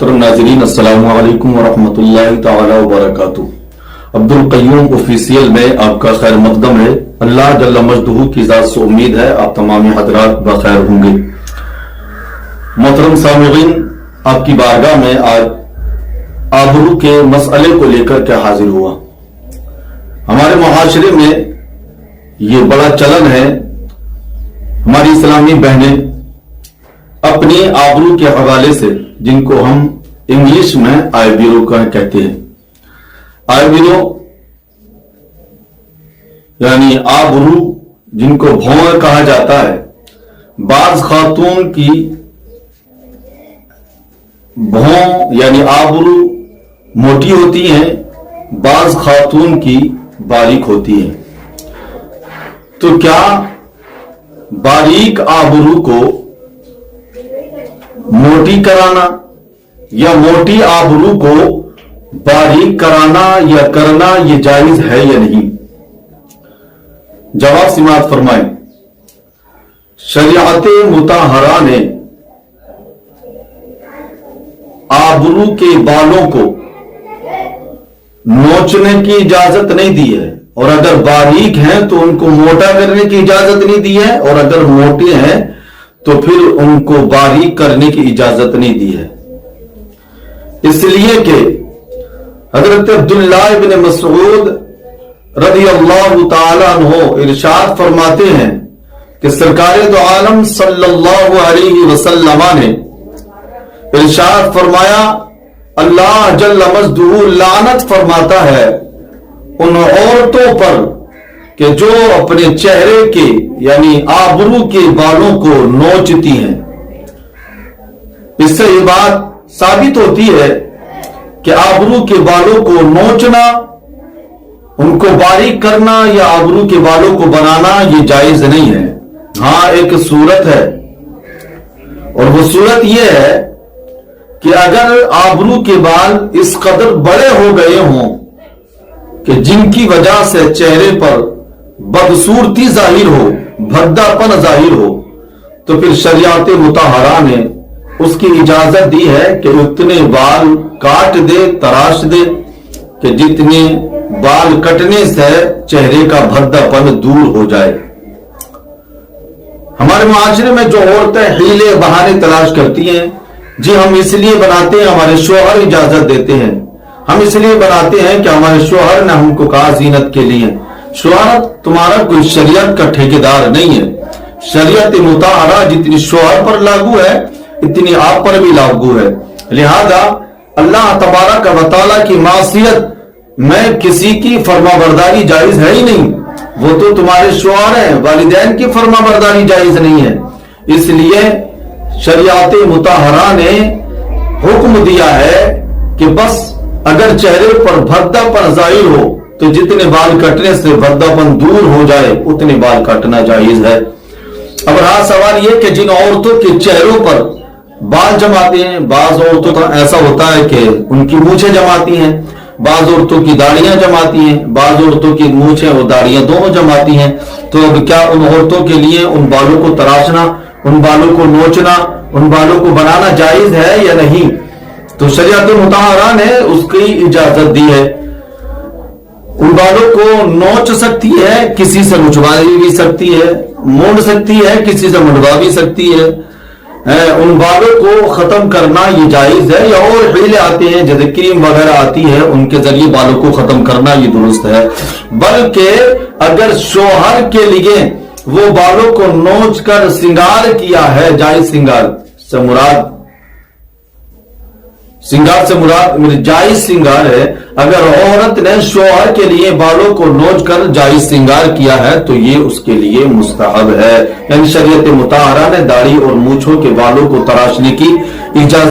मोहतरम नाज़रीन, अस्सलामु अलैकुम वरहमतुल्लाहि तआला वबरकातुहू। अब्दुल क़य्यूम ऑफिशियल में आपका खैर मकदम है। अल्लाह जल्ल मजदहू की ज़ात से उम्मीद है आप तमाम हज़रात बखैर होंगे। मोहतरम सामिईन, आपकी बारगाह में आज आबरू के मसले को लेकर के हाजिर हुआ। हमारे मुआशरे में ये बड़ा चलन है, हमारी इस्लामी बहनें अपनी आबरू के हवाले से, जिनको हम इंग्लिश में आईब्रो कहते हैं, आईब्रो यानी आबरू जिनको भौं कहा जाता है, बाज खातून की भौं यानी आबरू मोटी होती हैं, बाज खातून की बारीक होती है। तो क्या बारीक आबरू को मोटी कराना या मोटी आबरू को बारीक कराना या करना ये जायज है या नहीं? जवाब समाअत फरमाएं। शरीअत मुताहरा ने आबरू के बालों को नोचने की इजाजत नहीं दी है, और अगर बारीक हैं तो उनको मोटा करने की इजाजत नहीं दी है, और अगर मोटे हैं तो फिर उनको बारीक करने की इजाजत नहीं दी है। इसलिए कि हजरत अब्दुल्लाह इब्न मसऊद रज़ियल्लाहु ताला अन्हु इरशाद फरमाते हैं कि सरकारे दो आलम सल्लल्लाहु अलैहि वसल्लम ने इरशाद फरमाया, अल्लाह जल्ल मजदहू लानत फरमाता है उन औरतों पर कि जो अपने चेहरे के यानी आबरू के बालों को नोचती हैं। इससे ये बात साबित होती है कि आबरू के बालों को नोचना, उनको बारीक करना या आबरू के बालों को बनाना ये जायज नहीं है। हाँ, एक सूरत है, और वो सूरत ये है कि अगर आबरू के बाल इस कदर बड़े हो गए हों कि जिनकी वजह से चेहरे पर बदसूरती जाहिर हो, भद्दापन जाहिर हो, तो फिर शरीअत मुताहरा ने उसकी इजाजत दी है कि उतने बाल काट दे, तराश दे कि जितने बाल कटने से चेहरे का भद्दापन दूर हो जाए। हमारे मुआशरे में जो औरतें हीले बहाने तलाश करती हैं, जी हम इसलिए बनाते हैं, हमारे शोहर इजाजत देते हैं, हम इसलिए बनाते हैं कि हमारे शोहर ने हमको कहा जीनत के लिए। शोहर तुम्हारा कोई शरीयत का ठेकेदार नहीं है। शरीयत मुताहरा जितनी शोहर पर लागू है इतनी आप पर भी लागू है। लिहाजा अल्लाह तबारक व तआला की मासियत में किसी की फरमाबरदारी जायज है ही नहीं। वो तो तुम्हारे शोहर हैं, वालिदैन की फरमाबरदारी जायज नहीं है। इसलिए शरीअत मुताहरा ने हुक्म दिया है कि बस अगर चेहरे पर भद्दापन जाहिर हो तो जितने बाल कटने से भद्दापन दूर हो जाए उतने बाल काटना जायज है। अब रहा सवाल यह कि जिन औरतों के चेहरों पर बाल जमाते हैं, बाज औरतों का ऐसा होता है कि उनकी मूछें जमाती हैं, बाज औरतों की दाढ़ियां जमाती हैं, बाज औरतों की मूछें और दाढ़ियां दोनों जमाती हैं। तो अब क्या उन औरतों के लिए उन बालों को तराशना, उन बालों को नोचना, उन बालों को बनाना जायज है या नहीं? तो शरीअत मुताहरा ने उसकी इजाजत दी है। उन बालों को नोच सकती है, किसी से मुचवा भी सकती है, मोड़ सकती है, किसी से मुड़वा भी सकती है। उन बालों को खत्म करना ये जायज है, या और हीले आते हैं जैसे क्रीम वगैरह आती है उनके जरिए बालों को खत्म करना ये दुरुस्त है। बल्कि अगर शोहर के लिए वो बालों को नोच कर श्रृंगार किया है, जायज श्रृंगार से मुराद जायज श्रृंगार है। अगर औरत ने शोहर के लिए बालों को नोच कर जायज श्रृंगार किया है तो ये उसके लिए मुस्तहब है। यानी शरीयत मुताहरा ने दाढ़ी और मूंछों के बालों को तराशने की इजाजत